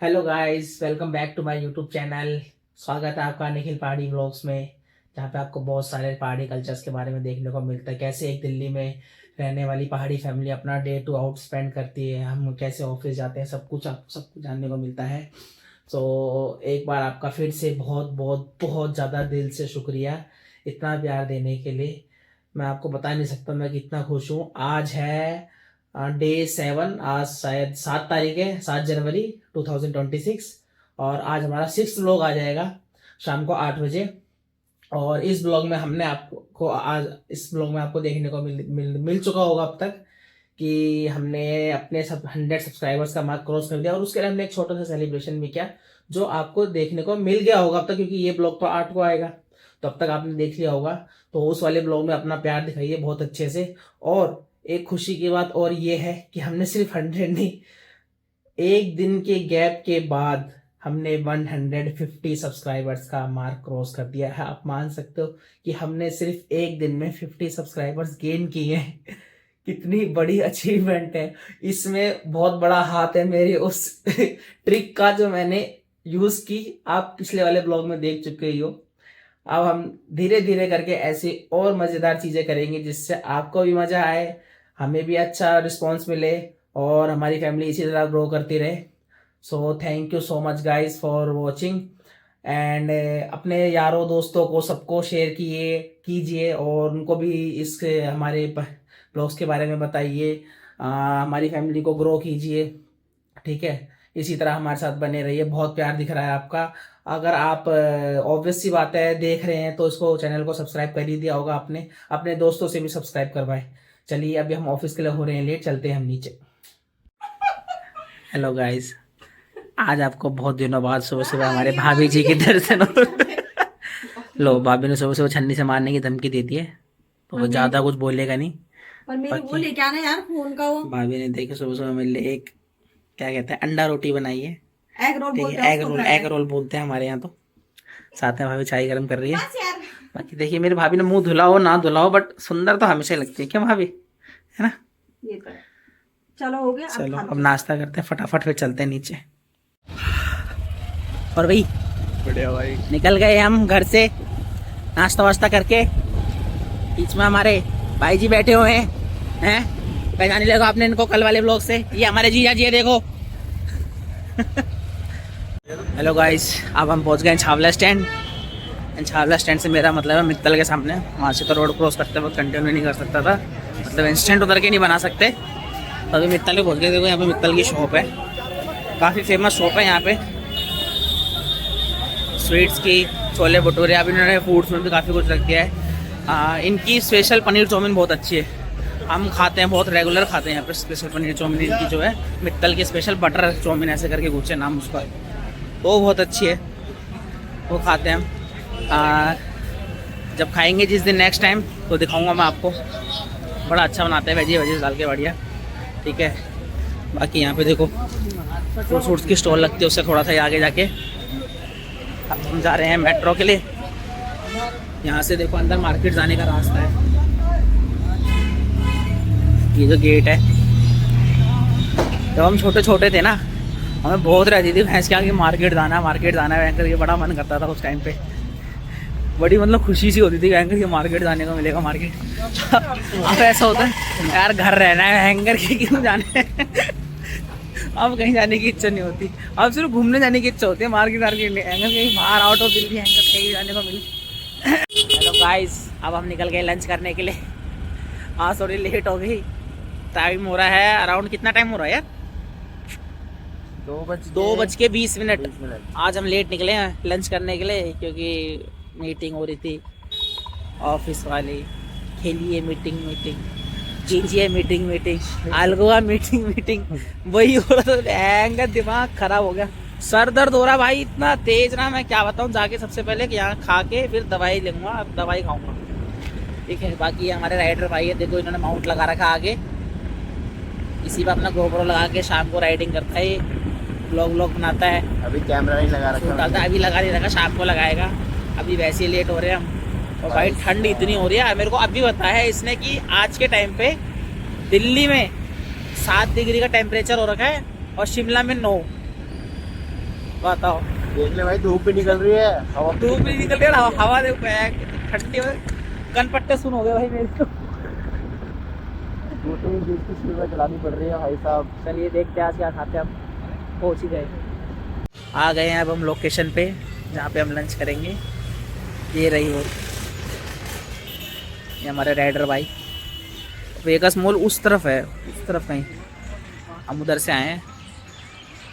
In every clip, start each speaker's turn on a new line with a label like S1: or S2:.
S1: Hello guys, welcome back to my YouTube channel. स्वागत है आपका निखिल पहाड़ी व्लॉग्स में, जहाँ पे आपको बहुत सारे पहाड़ी कल्चर्स के बारे में देखने को मिलता है। कैसे एक दिल्ली में रहने वाली पहाड़ी फैमिली अपना डे टू आउट स्पेंड करती है, हम कैसे ऑफिस जाते हैं, सब कुछ जानने को मिलता है। तो एक बार आपका फिर से बहुत बहुत बहुत ज़्यादा दिल से शुक्रिया इतना प्यार देने के लिए। मैं आपको बता नहीं सकता मैं कितना खुश हूँ। आज है डे 7, आज शायद 7 तारीख है, 7 जनवरी 2026। और आज हमारा 6th व्लॉग आ जाएगा शाम को 8 बजे। और इस ब्लॉग में हमने आपको आज इस ब्लॉग में आपको देखने को मिल चुका होगा अब तक कि हमने अपने सब 100 सब्सक्राइबर्स का मार्क क्रॉस कर दिया, और उसके लिए हमने एक छोटा सा सेलिब्रेशन भी किया जो आपको देखने को मिल गया होगा अब तक, क्योंकि ये ब्लॉग तो 8 को आएगा, तो अब तक आपने देख लिया होगा। तो उस वाले ब्लॉग में अपना प्यार दिखाइए बहुत अच्छे से। और एक खुशी की बात और ये है कि हमने सिर्फ 100 नहीं, एक दिन के गैप के बाद हमने 150 सब्सक्राइबर्स का मार्क क्रॉस कर दिया है। आप मान सकते हो कि हमने सिर्फ एक दिन में 50 सब्सक्राइबर्स गेन किए हैं। कितनी बड़ी अचीवमेंट है। इसमें बहुत बड़ा हाथ है मेरी उस ट्रिक का जो मैंने यूज की, आप पिछले वाले ब्लॉग में देख चुके ही हो। अब हम धीरे धीरे करके ऐसी और मज़ेदार चीज़ें करेंगे जिससे आपको भी मज़ा आए, हमें भी अच्छा रिस्पॉन्स मिले, और हमारी फैमिली इसी तरह ग्रो करती रहे। So thank you so much guys for watching. And अपने यारों दोस्तों को सबको शेयर कीजिए, और उनको भी इस हमारे ब्लॉग्स के बारे में बताइए। हमारी फैमिली को ग्रो कीजिए, ठीक है। इसी तरह हमारे साथ बने रहिए, बहुत प्यार दिख रहा है आपका। अगर आप ऑब्वियस सी बात है देख रहे हैं तो इसको चैनल को सब्सक्राइब कर ही दिया होगा आपने, अपने दोस्तों से भी सब्सक्राइब करवाएं। चलिए अभी हम ऑफिस के लिए हो रहे हैं लेट, चलते हैं हम नीचे। हेलो गाइस, आज आपको बहुत दिनों बाद सुबह सुबह हमारे भाभी जी के दर्शन हो। लो, भाभी ने सुबह सुबह छन्नी से मारने की धमकी दे दी है, तो वो ज्यादा कुछ बोलेगा नहीं।
S2: पर मेरे वो लेके आना यार फोन का वो
S1: भाभी ने देखिए सुबह सुबह मेरे लिए एक, क्या कहते हैं, अंडा रोटी बनाई है।
S2: एग रोल
S1: ठीक
S2: बोलते
S1: है,
S2: हैं
S1: एग
S2: उसको
S1: रोल,
S2: फ्राइड
S1: एग रोल बोलते हैं हमारे यहाँ तो। साथ में भाभी चाय गर्म कर रही है।
S2: बस यार
S1: बाकी देखिए मेरी भाभी ने मुंह धुला हो ना धुला हो, बट सुंदर तो हमेशा ही लगती है, क्या भाभी, है ना।
S2: ये तो है। चलो हो गया अब
S1: चलो
S2: खा
S1: अब
S2: लो।
S1: नाश्ता करते हैं फटाफट, फिर चलते हैं नीचे। और भाई
S3: बढ़िया भाई।
S1: निकल गए हम घर से नाश्ता वास्ता करके। बीच में हमारे भाई जी बैठे हुए हैं पहचान ही लगा आपने इनको कल वाले ब्लॉग से। ये हमारे जीजा जी है, देखो। हेलो गाइस, अब हम पहुंच गए छावला स्टैंड। छावला स्टैंड से मेरा मतलब है मित्तल के सामने। वहाँ से तो रोड क्रॉस करते वक्त कंटिन्यू नहीं कर सकता था, मतलब इंस्टेंट उतर के नहीं बना सकते। तो अभी मित्तल पे पहुँच गए। देखो यहाँ पे मित्तल की शॉप है, काफ़ी फेमस शॉप है यहाँ पे स्वीट्स की, छोले भटूरे। अभी इन्होंने फूड्स में भी काफ़ी कुछ रख दिया है। इनकी स्पेशल पनीर चाउमीन बहुत अच्छी है, हम खाते हैं, बहुत रेगुलर खाते हैं यहाँ पे स्पेशल पनीर चाउमीन इनकी जो है। मित्तल की स्पेशल बटर चाउमीन ऐसे करके कुछ है नाम उसका, वो बहुत अच्छी है, वो खाते हैं हम। जब खाएंगे जिस दिन नेक्स्ट टाइम तो दिखाऊंगा मैं आपको। बड़ा अच्छा बनाते हैं वेजी डाल के, बढ़िया, ठीक है। बाकी यहाँ पे देखो फ्रूट्स की स्टॉल लगती है, उससे थोड़ा सा आगे जाके अब हम जा रहे हैं मेट्रो के लिए। यहाँ से देखो अंदर मार्केट जाने का रास्ता है, ये जो गेट है। जब हम छोटे छोटे थे ना, हमें बहुत रहती थी भैंस के आगे मार्केट जाना है वैंकर, ये बड़ा मन करता था उस टाइम पे। बड़ी मतलब खुशी सी होती थी वैंकर के मार्केट जाने को मिलेगा मार्केट। अब ऐसा होता है यार घर रहना है, हैंगर के क्यों जाने। अब कहीं जाने की इच्छा नहीं होती, अब सिर्फ घूमने जाने की इच्छा होती है। मार्केट हैंगर कहीं बाहर आउट ऑफ दिल्ली हैंगर कहीं जाने को मिले। हेलो गाइस, अब हम निकल गए लंच करने के लिए। आज थोड़ी लेट हो गई, टाइम हो रहा है अराउंड, कितना टाइम हो रहा है यार, 2:20। आज हम लेट निकले हैं लंच करने के लिए, क्योंकि मीटिंग हो रही थी ऑफिस वाली। खेलिए मीटिंग कीजिए मीटिंग अलगुआ मीटिंग वही हो रहा था। हैंगर दिमाग खराब हो गया, सर दर्द हो रहा भाई इतना तेज ना, मैं क्या बताऊँ। जाके सबसे पहले कि यहाँ खा के फिर दवाई लूँगा, अब दवाई खाऊंगा, ठीक है। बाकी हमारे राइडर भाई है, देखो इन्होंने माउंट लगा रखा आगे, इसी पर अपना गोप्रो लगा के शाम को राइडिंग करता है, व्लॉग बनाता है।
S3: अभी कैमरा नहीं लगा रखा
S1: है, अभी लगा नहीं रखा, शाम को लगाएगा। अभी वैसे ही लेट हो रहे हैं हम, और भाई ठंड इतनी हो रही है। मेरे को अभी बताया है इसने कि आज के टाइम पे दिल्ली में 7 डिग्री का टेम्परेचर हो रखा है और शिमला में 9। बताओ।
S3: देख ले भाई, धूप भी निकल रही है, हवा
S1: धूप भी निकल रही है, हवा देखो ठंडी हो, कनपट्टे सुन हो गए भाई मेरे को।
S3: दूसरी चीज की स्पीड में चलानी पड़ रही है भाई साहब।
S1: चलिए देखते हैं आज क्या खाते हैं हम। पहुँच ही गए, आ गए हैं अब हम लोकेशन पे जहाँ पे हम लंच करेंगे। ये रही वो, ये हमारे राइडर भाई। वेगस मॉल उस तरफ है, उस तरफ कहीं, हम उधर से आए हैं।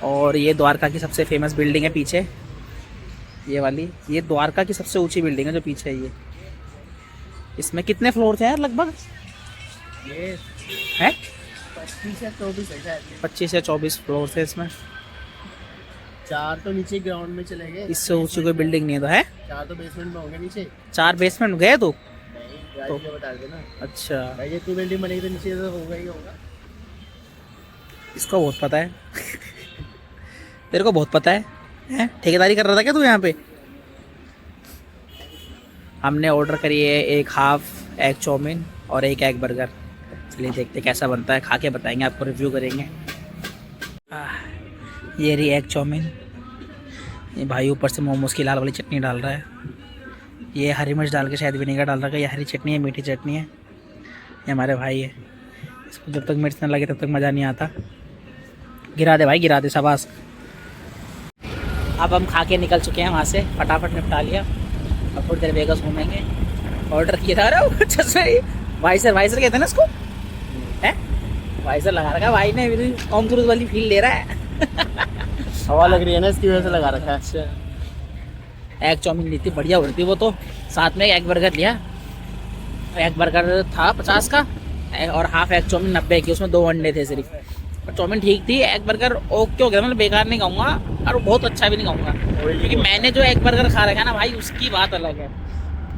S1: और ये द्वारका की सबसे फेमस बिल्डिंग है पीछे, ये वाली। ये द्वारका की सबसे ऊंची बिल्डिंग है जो पीछे है ये। इसमें कितने फ्लोर थे यार लगभग?
S3: ये
S1: हैं
S3: 25 या 24 है शायद।
S1: 25 या 24 फ्लोर थे इसमें।
S3: 4 तो नीचे ग्राउंड में चले गए,
S1: इससे ऊंची कोई बिल्डिंग नहीं है तो है।
S3: 4 तो बेसमेंट में होंगे नीचे।
S1: 4 बेसमेंट गए तो?
S3: नहीं
S1: तो-
S3: तो बता देना
S1: अच्छा,
S3: भाई, ये 2 बिल्डिंग बनेगी तो नीचे तो होगा ही होगा।
S1: इसको बहुत पता है। तेरे को बहुत पता है, हैं? ठेकेदारी कर रहा था क्या तू यहाँ पे? हमने ऑर्डर करी है एक हाफ एग चाउमीन और एक एग बर्गर। चलिए देखते कैसा बनता है, खा के बताएंगे आपको, रिव्यू करेंगे। ये रही एग चाउमीन। ये भाई ऊपर से मोमोज की लाल वाली चटनी डाल रहा है। ये हरी मिर्च डाल के शायद विनेगर डाल रहा है। ये हरी चटनी है, मीठी चटनी है। ये हमारे भाई है, इसको जब तक मिर्च न लगे तब तक मज़ा नहीं आता। गिरा दे भाई, गिरा दे, शाबाश। अब हम खा के निकल चुके हैं वहाँ से, फटाफट निपटा लिया। अब थोड़ी देर वेगस घूमेंगे। ऑर्डर किया था, अरे चश्मे वाइसर कहते हैं ना इसको, है वाइसर लगा रखा भाई ने, टॉम क्रूज वाली फील ले रहा है।
S3: हवा लग रही है ना, इसकी वजह से लगा रखा है।
S1: अच्छा, एग चाउमीन ली थी, बढ़िया हो रही थी वो तो। साथ में एग बर्गर लिया। एग बर्गर था 50 का और हाफ एग चाउमीन 90 की, उसमें 2 अंडे थे सिर्फ। और चाउमीन ठीक थी, एग बर्गर ओके हो गया, मतलब बेकार नहीं कहूँगा और बहुत अच्छा भी नहीं कहूँगा, क्योंकि मैंने जो एग बर्गर खा रखा है ना भाई, उसकी बात अलग है।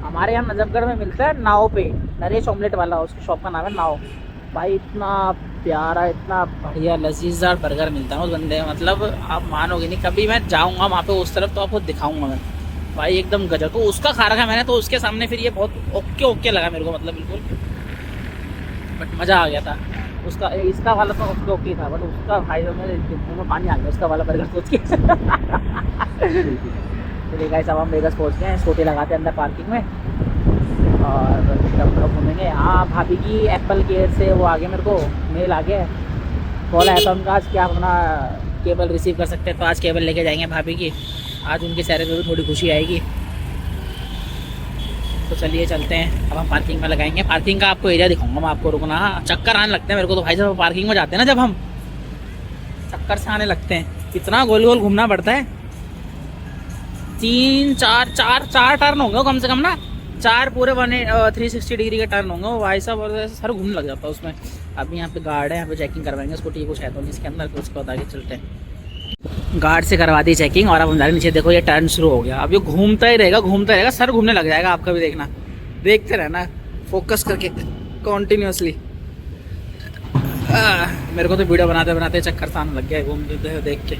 S1: हमारे यहाँ नजफगढ़ में मिलता है नाव पे, नरेश ऑमलेट वाला, उसकी शॉप का नाम है नाव। भाई इतना प्यारा, इतना बढ़िया लजीजदार बर्गर मिलता है उस बंदे में, मतलब आप मानोगे नहीं। कभी मैं जाऊँगा वहाँ पे उस तरफ तो आपको दिखाऊँगा मैं भाई, एकदम गजब। तो उसका खा रखा मैंने, तो उसके सामने फिर ये बहुत ओके लगा मेरे को, मतलब बिल्कुल, बट मज़ा आ गया था उसका। इसका वाला तो ओके था, बट उसका भाई मेरे मुँह में पानी आ गया उसका वाला बर्गर सोच के। चलिए गाइस, अब हम वेगस पहुँच गए हैं, स्कूटी लगाते हैं अंदर पार्किंग में और तब घूमेंगे। हाँ, भाभी की एप्पल केयर से वो आ गया, मेरे को मेल आ गया, कॉल आया था उनका आज कि आप अपना केबल रिसीव कर सकते हैं। तो आज केबल लेके जाएंगे भाभी की, आज उनके चेहरे पे भी थोड़ी खुशी आएगी। तो चलिए चलते हैं, अब हम पार्किंग में लगाएंगे। पार्किंग का आपको एरिया दिखाऊंगा मैं आपको, रुकना। चक्कर आने लगते हैं मेरे को तो भाई, जब पार्किंग में जाते हैं ना, जब हम चक्कर से आने लगते हैं, इतना गोल गोल घूमना पड़ता है। 4 टर्न होंगे कम से कम ना, 4 पूरे 360 डिग्री के टर्न होंगे वो भाई साहब, और सर घूमने लग जाता है उसमें। अभी यहाँ पे गार्ड है, यहाँ पे चेकिंग करवाएंगे स्कूटी, कुछ है तो नहीं इसके अंदर, फिर उसके बाद आगे चलते हैं। गार्ड से करवा दी चेकिंग और अब हम जा रहे नीचे। देखो ये टर्न शुरू हो गया, अब ये घूमता ही रहेगा, सर घूमने लग जाएगा आपका भी, देखना, देखते रहना फोकस करके कॉन्टिन्यूसली। मेरे को तो वीडियो बनाते बनाते चक्कर सा आने लग गया घूमते देख के।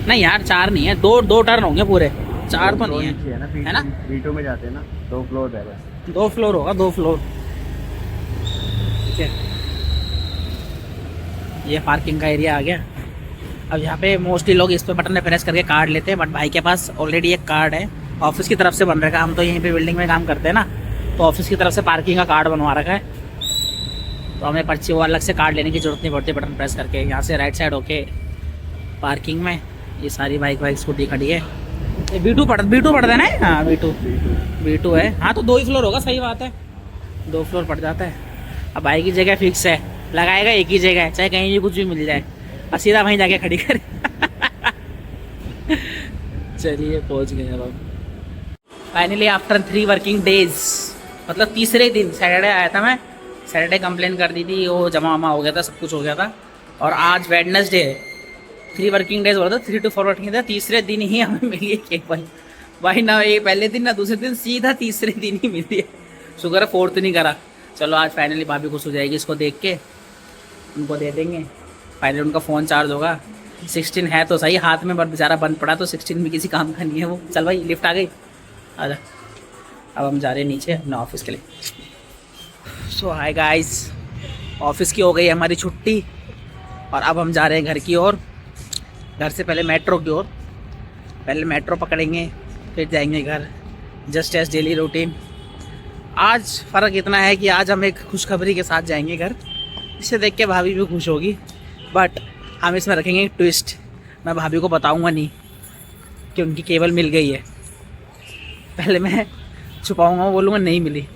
S1: नहीं यार 4 नहीं है, 2 टर्न होंगे पूरे, 4 तो नहीं है ना।
S3: V2 में जाते हैं ना, 2 फ्लोर है बस।
S1: 2 फ्लोर होगा, 2 फ्लोर। ठीक है, ये पार्किंग का एरिया आ गया। अब यहाँ पे मोस्टली लोग इस पे बटन पे प्रेस करके कार्ड लेते हैं, बट भाई के पास ऑलरेडी एक कार्ड है, ऑफिस की तरफ से बन रखा है। हम तो यहीं पे बिल्डिंग में काम करते हैं ना, तो ऑफिस की तरफ से पार्किंग का कार्ड बनवा रखा है, तो हमें पर्ची वो अलग से कार्ड लेने की जरूरत नहीं पड़ती। बटन प्रेस करके यहाँ से राइट साइड होके पार्किंग में ये सारी बाइक स्कूटी खड़ी है। ये B2 पड़ता है ना। हाँ B2 है। हाँ तो 2 ही फ्लोर होगा, सही बात है, 2 फ्लोर पड़ जाता है। अब बाइक की जगह फिक्स है, लगाएगा एक ही जगह, चाहे कहीं भी कुछ भी मिल जाए, और सीधा वहीं जाके खड़ी कर। चलिए पहुंच गए अब फाइनली आफ्टर 3 वर्किंग डेज, मतलब तीसरे दिन। सैटरडे आया था मैं, सैटरडे कंप्लेन कर दी थी, वो जमा हो गया था, सब कुछ हो गया था। और आज वेडनेसडे, 3 वर्किंग डेज बोला था, 3 to 4 वर्किंग डेज। तीसरे दिन ही हमें मिली केबल भाई, ना ये पहले दिन ना दूसरे दिन, सीधा तीसरे दिन ही मिली है। शुक्र है 4th नहीं करा। चलो आज फाइनली भाभी खुश हो जाएगी, इसको देख के उनको दे देंगे। फाइनली उनका फ़ोन चार्ज होगा। 16 है तो सही, हाथ में बेचारा बंद पड़ा, तो 16 भी किसी काम का नहीं है वो। चल भाई लिफ्ट आ गई, आजा। अब हम जा रहे हैं नीचे अपने ऑफिस के लिए। सो हाय गाइस, ऑफिस की हो गई हमारी छुट्टी। और अब हम जा रहे हैं घर की ओर। घर से पहले मेट्रो की ओर, पहले मेट्रो पकड़ेंगे फिर जाएंगे घर, जस्ट एज डेली रूटीन। आज फ़र्क इतना है कि आज हम एक खुशखबरी के साथ जाएंगे घर, इसे देख के भाभी भी खुश होगी, बट हम इसमें रखेंगे एक ट्विस्ट। मैं भाभी को बताऊंगा नहीं कि उनकी केबल मिल गई है, पहले मैं छुपाऊंगा, बोलूँगा नहीं मिली,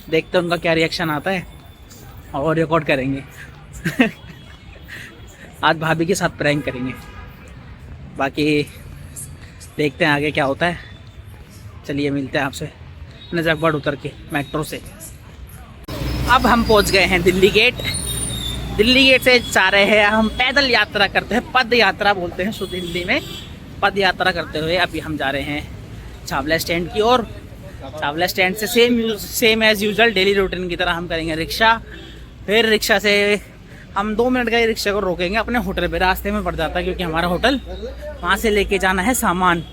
S1: देखते हैं उनका क्या रिएक्शन आता है और रिकॉर्ड करेंगे। आज भाभी के साथ प्रैंक करेंगे, बाकी देखते हैं आगे क्या होता है। चलिए मिलते हैं आपसे नजफगढ़ उतर के मेट्रो से। अब हम पहुंच गए हैं दिल्ली गेट। दिल्ली गेट से जा रहे हैं हम पैदल यात्रा करते हैं, पद यात्रा बोलते हैं शुद्ध हिंदी में। पद यात्रा करते हुए अभी हम जा रहे हैं छावला स्टैंड की ओर। छावला स्टैंड से same as usual daily routine की तरह हम करेंगे रिक्शा, फिर रिक्शा से हम 2 मिनट का ही रिक्शा को रोकेंगे अपने होटल पे, रास्ते में पड़ जाता है क्योंकि हमारा होटल, वहाँ से लेके जाना है सामान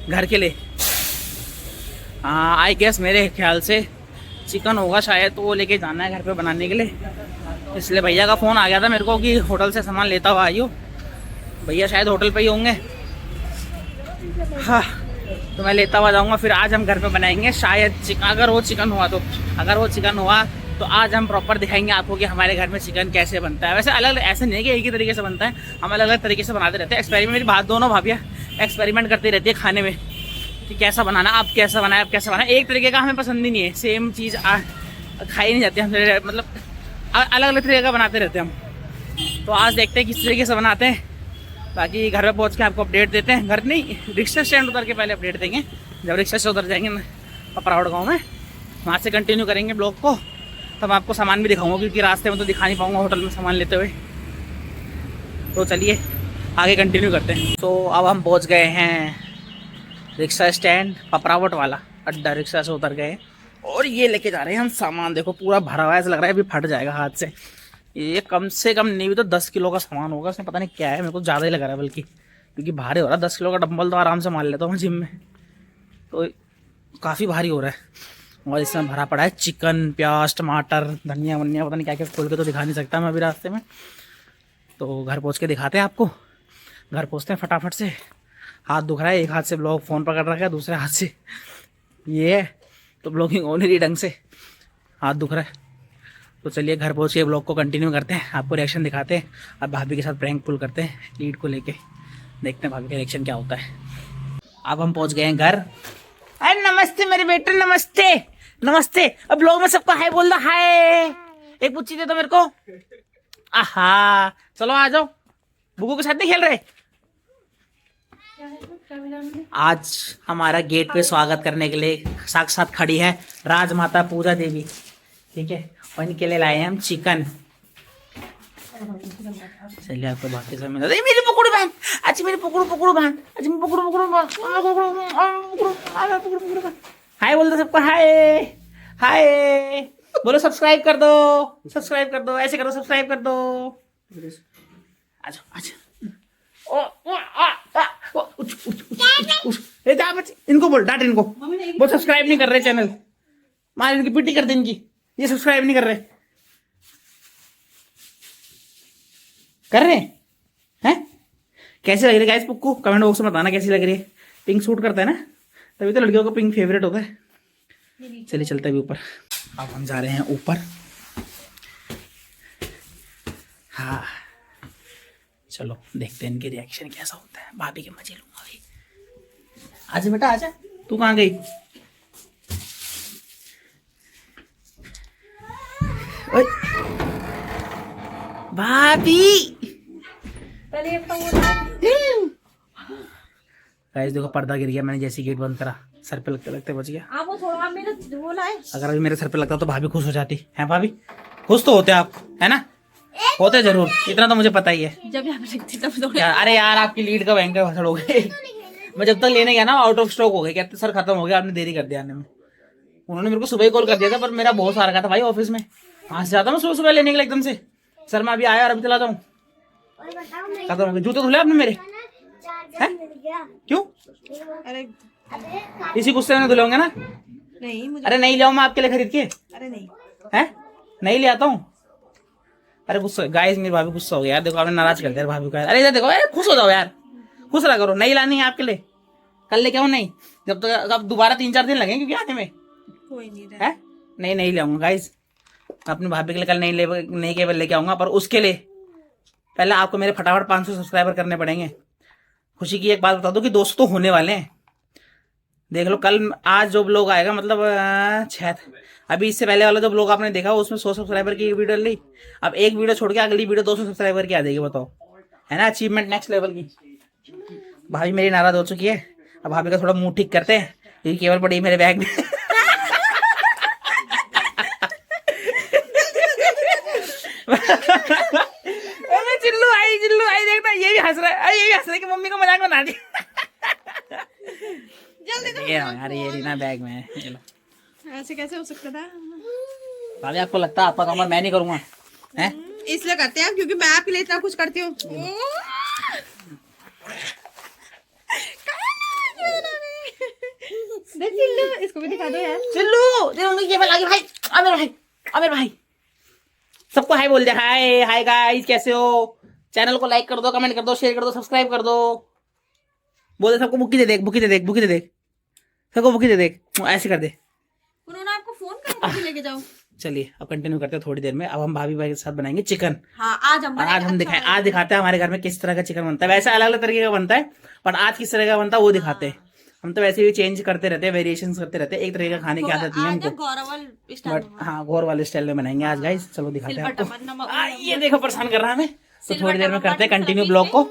S1: घर के लिए। आई गेस मेरे ख्याल से चिकन होगा शायद, तो वो लेके जाना है घर पे बनाने के लिए। इसलिए भैया का फ़ोन आ गया था मेरे को कि होटल से सामान लेता हुआ आइयो। भैया शायद होटल पे ही होंगे, हाँ, तो मैं लेता हुआ जाऊँगा। फिर आज हम घर पे बनाएंगे शायद चिकन, अगर वो चिकन हुआ तो आज हम प्रॉपर दिखाएंगे आपको कि हमारे घर में चिकन कैसे बनता है। वैसे अलग ऐसे नहीं कि एक ही तरीके से बनता है, हम अलग अलग तरीके से बनाते रहते हैं। एक्सपेरिमेंट, मेरी दोनों भाभियाँ एक्सपेरिमेंट करती रहती है खाने में कि कैसा बनाना, आप कैसा बनाए। एक तरीके का हमें पसंद ही नहीं है, सेम चीज़ खाई नहीं जाती, हम मतलब अलग अलग तरीके का बनाते रहते हैं हम। तो आज देखते हैं किस तरीके से बनाते हैं, बाकी घर पे पहुंच के आपको अपडेट देते हैं। घर नहीं, रिक्शा स्टैंड उतर के पहले अपडेट देंगे। जब रिक्शा से उतर जाएंगे पपरावड़ गाँव में, वहाँ से कंटिन्यू करेंगे ब्लॉग को, तब आपको सामान भी दिखाऊंगा क्योंकि रास्ते में तो दिखा नहीं पाऊंगा होटल में सामान लेते हुए। तो चलिए आगे कंटिन्यू करते हैं। तो अब हम पहुँच गए हैं रिक्शा स्टैंड, पपरावट वाला अड्डा। रिक्शा से उतर गए और ये लेके जा रहे हैं हम सामान। देखो पूरा भरा हुआ है, ऐसा लग रहा है अभी फट जाएगा हाथ से। ये कम से कम नहीं भी तो 10 किलो का सामान होगा, उसमें पता नहीं क्या है, मेरे को ज़्यादा ही लग रहा है बल्कि, क्योंकि भारी हो रहा है। 10 किलो का डंबल तो आराम से मान लेता हूँ जिम में, तो काफ़ी भारी हो रहा है। और इसमें भरा पड़ा है चिकन, प्याज, टमाटर, धनिया वनिया, पता नहीं क्या क्या खोल के तो दिखा नहीं सकता मैं अभी रास्ते में। तो घर पहुँच के दिखाते हैं आपको। घर पहुँचते हैं फटाफट से। हाथ दुख रहा है, एक हाथ से ब्लॉग फ़ोन पकड़ रखा है, दूसरे हाथ से ये है, तो ब्लॉगिंग हो नहीं रही ढंग से, हाथ दुख रहा है। तो चलिए घर पहुँच के ब्लॉग को कंटिन्यू करते हैं, आपको रिएक्शन दिखाते हैं। अब भाभी के साथ प्रैंक पुल करते हैं लीड को लेके, देखते हैं भाभी का रिएक्शन क्या होता है। अब हम पहुँच गए हैं घर। अरे नमस्ते मेरे बेटे, नमस्ते नमस्ते। अब ब्लॉग में सबको हाय बोल दो, हाय। एक पुच्ची दे दो मेरे को। आहा, चलो आ जाओ। बुगू के साथ नहीं खेल रहे? आज हमारा गेट पे स्वागत करने के लिए साक्षात खड़ी है राजमाता पूजा देवी, ठीक है, और इनके लिए लाए हैं हम चिकन। चलिए आपको बाकी सब मिला। मेरी पकड़ू बहन, अच्छा मेरी पकड़ू बहन, अच्छा मैं पकड़ू। हाय बोल दो सबको, हाय हाय बोलो। सब्सक्राइब कर दो, ऐसे करो, सब्सक्राइब कर दो। अच्छा अच्छा, इनको बोल, डांट इनको, वो सब्सक्राइब नहीं कर रहे चैनल, मार इनकी पिटी कर दे इनकी, ये सब्सक्राइब नहीं कर रहे। कर रहे हैं? कैसी लग रही है गाइस? पुक्कू कमेंट बॉक्स में बताना कैसी लग रही है। पिंक सूट करता है ना, तभी तो लड़कियों को पिंक फेवरेट होता है। चलिए चलते हैं ऊपर। अब हम जा रहे हैं ऊपर। हाँ चलो देखते हैं इनके रिएक्शन कैसा होता है। भाभी के मजे लूंगा अभी। आजा बेटा आजा, तू कहाँ गई? भाभी गाइस देखो पर्दा गिर गया, मैंने जैसी गेट बंद करा, सर पे लगते लगते बच गया।
S2: वो थोड़ा मेरे वो लाए।
S1: अगर अभी मेरे सर पे लगता तो भाभी खुश हो जाती है। भाभी खुश तो होते आप, है ना? होते जरूर, इतना तो मुझे पता ही है।
S2: जब यहाँ पे लगती तब तो
S1: अरे यार आपकी लीड का भयंकर भसड़ हो गए। मैं जब तक लेने गया ना आउट ऑफ स्टॉक हो गए, कहते सर खत्म हो गया, आपने देरी कर दिया आने में। उन्होंने मेरे को सुबह ही कॉल कर दिया था, पर मेरा बहुत सारा रखा था भाई ऑफिस में। वहां से जाता मैं सुबह सुबह लेने के लिए एकदम से, सर मैं अभी आया और अभी चला जाऊँ। खत्म हो गया। जूते धुले आपने मेरे? क्यों?
S2: अरे
S1: इसी गुस्से में धुले होंगे ना?
S2: नहीं मुझे,
S1: अरे नहीं ले आऊं मैं आपके लिए खरीद के?
S2: अरे नहीं
S1: है, नहीं ले आता हूँ। अरे गुस्सा गाइस, मेरी भाभी गुस्सा हो गया यार। देखो आपने नाराज कर दिया भाभी को। अरे इधर देखो, अरे खुश हो जाओ यार, खुश रहा करो। नहीं लानी है आपके लिए, कल लेके आओ। नहीं जब तक अब दोबारा 3-4 दिन लगेंगे क्योंकि आने में।
S2: कोई नहीं
S1: है नहीं ले आऊंगा गाइस। अपनी भाभी के लिए कल नहीं केवल लेके आऊंगा, पर उसके लिए पहले आपको मेरे फटाफट 500 सब्सक्राइबर करने पड़ेंगे। खुशी की एक बात बता दो कि 200 तो होने वाले हैं। देख लो कल आज जो ब्लॉग आएगा, मतलब 6, अभी इससे पहले वाला जो ब्लॉग आपने देखा उसमें 100 सब्सक्राइबर की वीडियो ली। अब एक वीडियो छोड़ के अगली वीडियो 200 सब्सक्राइबर की आ जाएगी। बताओ, है ना अचीवमेंट नेक्स्ट लेवल की। भाभी मेरी नाराज हो चुकी है। अब भाभी का थोड़ा मुंह ठीक करते हैं, क्योंकि केवल पड़ी मेरे बैग में। चिल्लू आई देखना, ये भी हंस रहा है कि मम्मी को मजाक बना दी।
S2: जल्दी
S1: यार ये रही ना बैग में। ये लो।
S2: ऐसे कैसे हो सकता था?
S1: भाभी आपको लगता है आपका काम मैं नहीं करूंगा? हैं?
S2: इसलिए करते हैं क्योंकि मैं आपके लिए इतना कुछ करती हूँ। चिल्लू, इसको भी दिखा दो यार।
S1: चिल्लू केवल आगे भाई, अमीर भाई सबको हाय बोल दे। हाय गाइस, कैसे हो? चैनल को लाइक कर दो, कमेंट कर दो, शेयर कर दो, सब्सक्राइब कर दो। बोल दे सबको बुकी दे देख, सबको बुकी दे देख, ऐसे कर दे।
S2: उन्होंने आपको फोन करके लेके जाओ।
S1: चलिए अब कंटिन्यू करते हैं थोड़ी देर में। अब हम भाभी भाई के साथ बनाएंगे चिकन।
S2: हाँ, आज हम
S1: दिखाते हैं हमारे घर में किस तरह का चिकन बनता है। वैसे अलग अलग तरीके का बनता है, पर आज किस तरह का बनता है वो दिखाते हैं। हम तो वैसे भी चेंज करते रहते हैं, वेरिएशन करते रहते हैं। एक तरीके का खाने की आदत नहीं है हमको, बट हाँ गौर वाले स्टाइल में बनाएंगे आज गाइस। चलो दिखाते हैं आपको। ये देखो परेशान कर रहा है हमें। तो थोड़ी देर में करते हैं कंटिन्यू ब्लॉग को।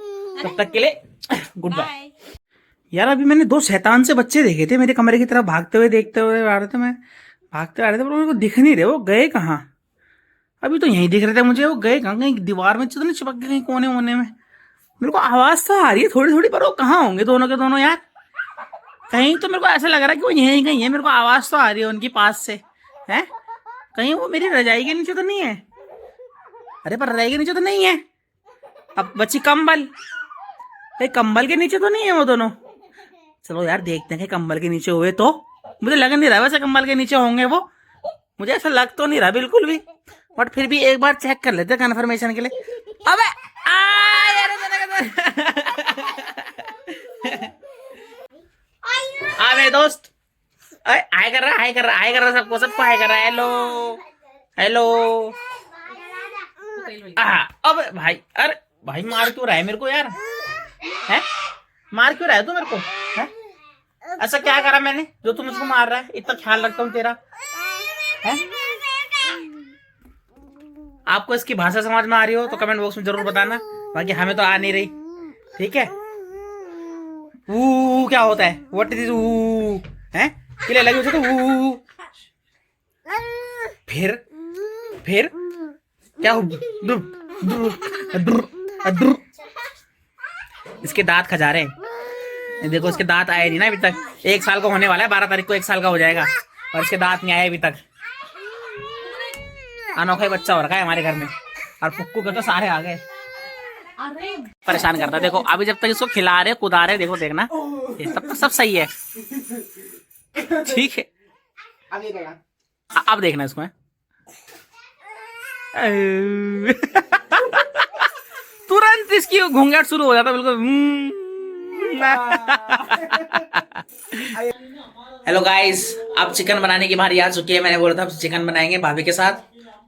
S1: तब तक के लिए गुड बाय। यार अभी मैंने 2 शैतान से बच्चे देखे थे मेरे कमरे की तरफ भागते हुए, देखते हुए आ रहे थे। मैं भागते आ रहे थे पर मेरे को दिख नहीं रहे। वो गए कहाँ? अभी तो यहीं दिख रहे थे मुझे। वो गए कहाँ? कहीं दीवार में तो चिपक गए कहीं कोने वोने में। मेरे को आवाज तो आ रही है थोड़ी थोड़ी, पर वो कहाँ होंगे दोनों के दोनों यार? कहीं तो मेरे को ऐसा लग रहा है कि वो यहीं कहीं है। मेरे को आवाज तो आ रही है उनकी पास से। है कहीं वो मेरी रजाई के नीचे तो नहीं है? अरे पर रजाई के नीचे तो नहीं है। अब बच्ची कंबल के नीचे तो नहीं है वो दोनों। चलो यार देखते हैं कि कंबल के नीचे हुए तो। मुझे लग नहीं रहा वैसे कंबल के नीचे होंगे वो। मुझे ऐसा लग तो नहीं रहा बिल्कुल भी, बट फिर भी एक बार चेक कर लेते हैं कंफर्मेशन के लिए। अबे अबे दोस्त हाय कर रहा सबको हाय कर रहा है। हेलो अब भाई, अरे भाई मार क्यों रहा है मेरे को यार? है मार क्यों रहा है तू मेरे को? है ऐसा क्या करा मैंने जो तू मुझको मार रहा है? इतना ख्याल रखता हूँ तेरा। है आपको इसकी भाषा समझ में आ रही हो तो कमेंट बॉक्स में जरूर बताना, बाकी हमें तो आ नहीं रही। ठीक है? क्या होता है? व्हाट इज है? किले लगी उसे तो फिर क्या हो? इसके दांत खजा रहे हैं। देखो इसके दांत आए नहीं ना अभी तक। 1 साल का होने वाला है, 12 तारीख को 1 साल का हो जाएगा और इसके दांत नहीं आए अभी तक। अनोखा ही बच्चा हो रखा है हमारे घर में। और पुक्कू के तो सारे आ गए। परेशान करता है। देखो अभी जब तक इसको खिला रहे कुदा रहे, देखो देखना तब तक सब सही है। ठीक है अब देखना इसको। तुरंत इसकी घूंघाट शुरू हो जाता बिल्कुल। हेलो गाइस, अब चिकन बनाने की बारी आ चुकी है। मैंने बोला था चिकन बनाएंगे भाभी के साथ।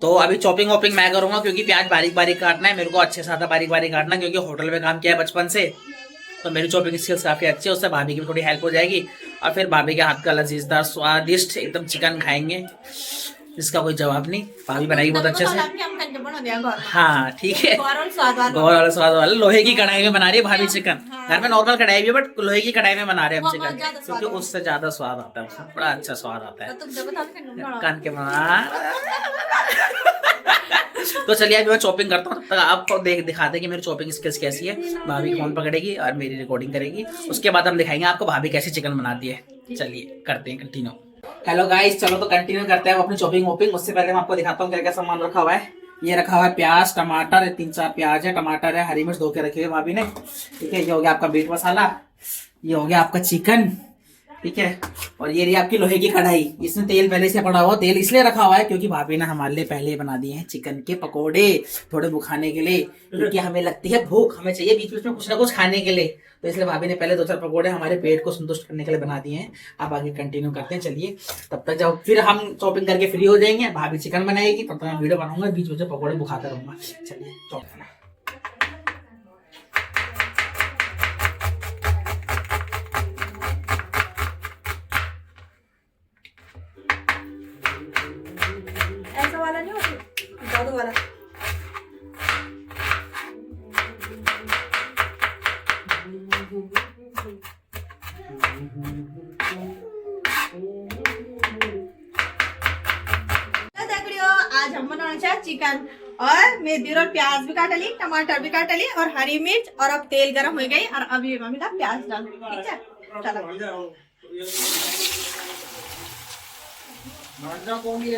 S1: तो अभी चॉपिंग वॉपिंग मैं करूंगा, क्योंकि प्याज बारीक बारीक काटना है मेरे को, अच्छे से बारीक बारीक काटना, क्योंकि होटल में काम किया है बचपन से। तो मेरी चॉपिंग स्किल्स काफी अच्छी है, उससे भाभी की भी थोड़ी हेल्प हो जाएगी। और फिर भाभी के हाथ का लजीजदार स्वादिष्ट एकदम चिकन खाएंगे, इसका कोई जवाब नहीं। भाभी बनाएगी बहुत अच्छे से। हाँ ठीक है, गौर वाला स्वाद वाला। लोहे की कढ़ाई में बना रही है भाभी चिकन। घर में नॉर्मल कढ़ाई भी है, बट लोहे की कढ़ाई में बना रहे हैं हम चिकन, क्योंकि उससे ज्यादा स्वाद आता है, उसमें बड़ा अच्छा स्वाद आता है। कान के बना। तो चलिए अभी मैं चॉपिंग करता हूँ, तब तक आपको दिखाते हैं कि मेरी चॉपिंग स्किल्स कैसी है। भाभी फोन पकड़ेगी और मेरी रिकॉर्डिंग करेगी, उसके बाद हम दिखाएंगे आपको भाभी कैसे चिकन बनाती है। चलिए करते हैं कंटिन्यू। हेलो गाइस, चलो तो कंटिन्यू करते हैं अपनी चॉपिंग वॉपिंग। उससे पहले मैं आपको दिखाता हूँ क्या क्या सामान रखा हुआ है। ये रखा हुआ है प्याज, टमाटर, 3-4 प्याज है, टमाटर है, हरी मिर्च धो के रखी हुई है भाभी ने। ठीक है, ये हो गया आपका मीट मसाला, ये हो गया आपका चिकन, ठीक है। और ये रही आपकी लोहे की कढ़ाई, इसमें तेल पहले से पड़ा हुआ, तेल इसलिए रखा हुआ है क्योंकि भाभी ने हमारे लिए पहले बना दिए हैं चिकन के पकोड़े थोड़े बुखाने के लिए, क्योंकि हमें लगती है भूख, हमें चाहिए बीच बीच में कुछ ना कुछ खाने के लिए, तो इसलिए भाभी ने पहले 2-4 पकोड़े हमारे पेट को संतुष्ट करने के लिए बना दिए हैं। आप आगे कंटिन्यू करते हैं, चलिए। तब तक जब फिर हम शॉपिंग करके फ्री हो जाएंगे, भाभी चिकन बनाएगी, तब तक मैं वीडियो बनाऊंगा, बीच बीच में पकोड़े बुखाता रहूंगा। चलिए शॉपिंग।
S2: ऐसा वाला नहीं होता, जादू वाला। आज हम बनाना चाहे चिकन, और मेथी और प्याज भी काट ली, टमाटर भी काट ली, और हरी मिर्च, और अब तेल गरम हो गई, और अभी मम्मी का प्याज डाल, ठीक है। चलो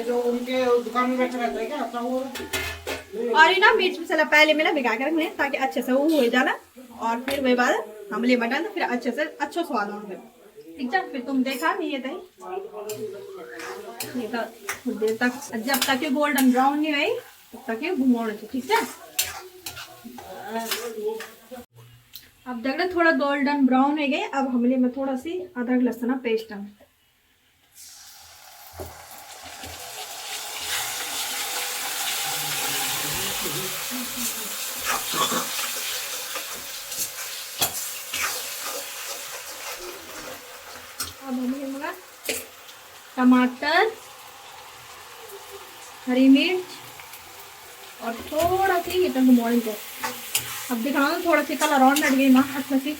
S1: जो उनके दुकान में बैठा रहता है क्या अपना वो,
S2: और ये ना मिर्च मसाला पहले मैंने भिगा के रखने ताकि अच्छे से वो हो जाना, और फिर वही बाद हम ले बटन, तो फिर अच्छे से अच्छा स्वाद होगा, ठीक है। फिर तुम देखा नहीं, ये तो कुछ देर तक, जब तक ये गोल्डन ब्राउन नहीं हुई तब तक ये घुमाना चाहिए, ठीक है। अब देख रहे थोड़ा गोल्डन ब्राउन हो गए, अब हमले में थोड़ा सी अदरक लहसुन पेस्ट है, अब हमने मगा टमाटर, हरी मिर्च, और थोड़ा सी ये तक मॉर्निंग को अब दिखाओ, थोड़ा सी कलर और लग गई माँ अच्छा सी,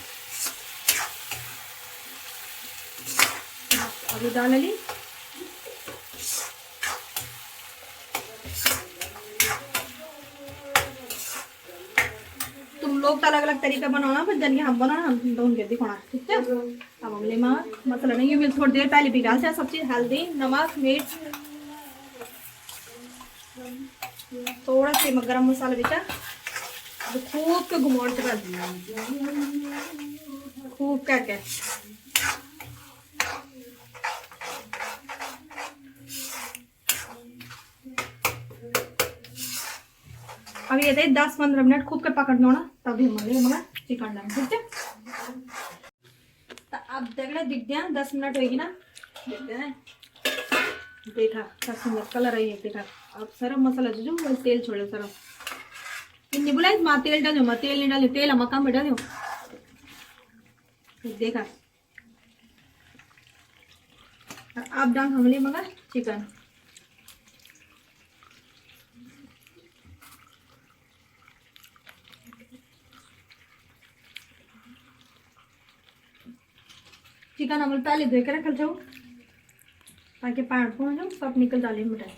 S2: अभी डाल ली। तुम लोग तो अलग अलग तरीका बनाना, पर जन हम बनाना, हम दोनों के दिखाना, ठीक है। अब हमले माँ मसाला नहीं, मिल थोड़ी देर पहले भिगा से सब चीज, हल्दी, नमक, मिर्च, थोड़ा सी गरम मसाला बिचा, खूब के घुमाते बाद खूब क्या अब ये 10-15 मिनट खूब के पकड़ लो ना, तभी हमारे मगर चिकन डाल, ठीक है। तो अब देख रहे दिख गया, 10 मिनट होगी ना, देखते हैं, देखा क्या सुंदर कलर है, देखा। अब सरम मसाला जो वो तेल छोड़े सरम, इन्हें बोला माँ तेल डालो, माँ तेल नहीं डालो, तेल हम कम में डालो, देखा। अब डाल हमले मगर चिकन, चिकन हम पहले धो के रखल जाओ ताकि पानी पहुँच जाओ, सब निकल डाले मिठाई।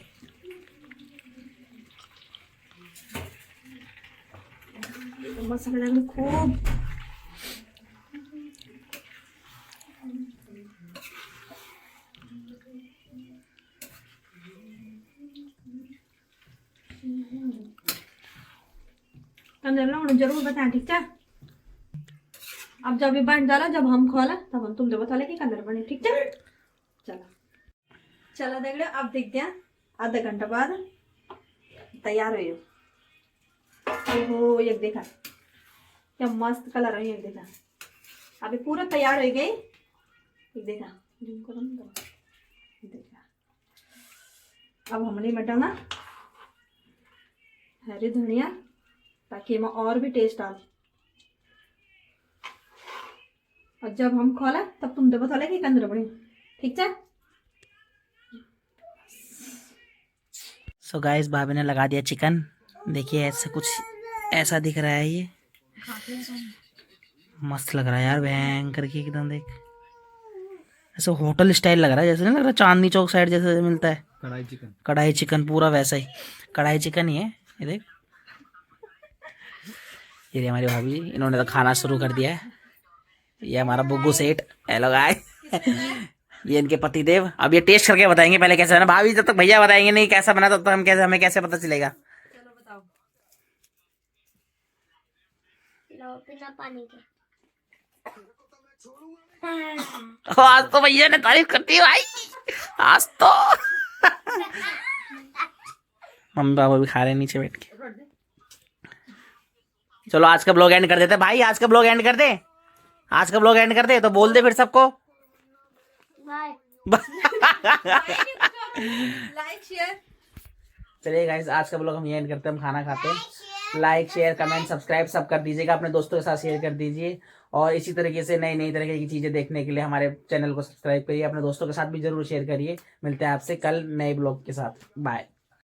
S2: तो मसाला डाल खूब, अंदर जरूर बताएं, ठीक है। अब जब ये बन डाला, जब हम खोला तब हम तुम बता कि अंदर बने, ठीक है। चलो देख लो, अब देख दिया आधा घंटा बाद तैयार हो, ओहो ये देखा क्या मस्त कलर है, ये देखा अभी पूरा तैयार हो गई, ये देखा देखा। अब हमने मटाना हरी धनिया ताकि इसमें और भी टेस्ट आ, और जब हम खोला तब तुम बता ले कि अंदर बने, ठीक है।
S1: सो गाइस भाभी ने लगा दिया चिकन, देखिए ऐसे कुछ ऐसा दिख रहा है, ये मस्त लग रहा है यार, भयंकर की एकदम, देख ऐसा होटल स्टाइल लग रहा है, जैसे नहीं लग रहा चांदनी चौक साइड जैसे मिलता है कढ़ाई चिकन पूरा वैसा ही कढ़ाई चिकन ही है। ये देख, ये हमारी भाभी, इन्होंने तो खाना शुरू कर दिया है। ये हमारा बुग्गू सेठ, हेलो गाइस, ये इनके पति देव। अब ये टेस्ट करके बताएंगे पहले कैसा है ना भाभी, जब तक भैया बताएंगे नहीं कैसा बना तब तक हम कैसे, हमें कैसे पता चलेगा।
S2: चलो बताओ,
S4: बिना पानी के
S1: आज तो भैया ने तारीफ करती है भाई, आज तो। मम्मी पापा भी खा रहे हैं नीचे बैठ के। चलो आज का ब्लॉग एंड कर देते भाई, आज का ब्लॉग एंड कर दे, आज का ब्लॉग एंड कर दे, तो बोल दे फिर सबको
S4: बाय।
S2: Like share.
S1: चलिए गाइस, आज का ब्लॉग हम ये एंड करते हैं, हम खाना खाते हैं। लाइक शेयर कमेंट सब्सक्राइब सब कर दीजिएगा, अपने दोस्तों के साथ शेयर कर दीजिए, और इसी तरीके से नई नई तरह की चीज़ें देखने के लिए हमारे चैनल को सब्सक्राइब करिए, अपने दोस्तों के साथ भी जरूर शेयर करिए। मिलते हैं आपसे कल नए ब्लॉग के साथ, बाय।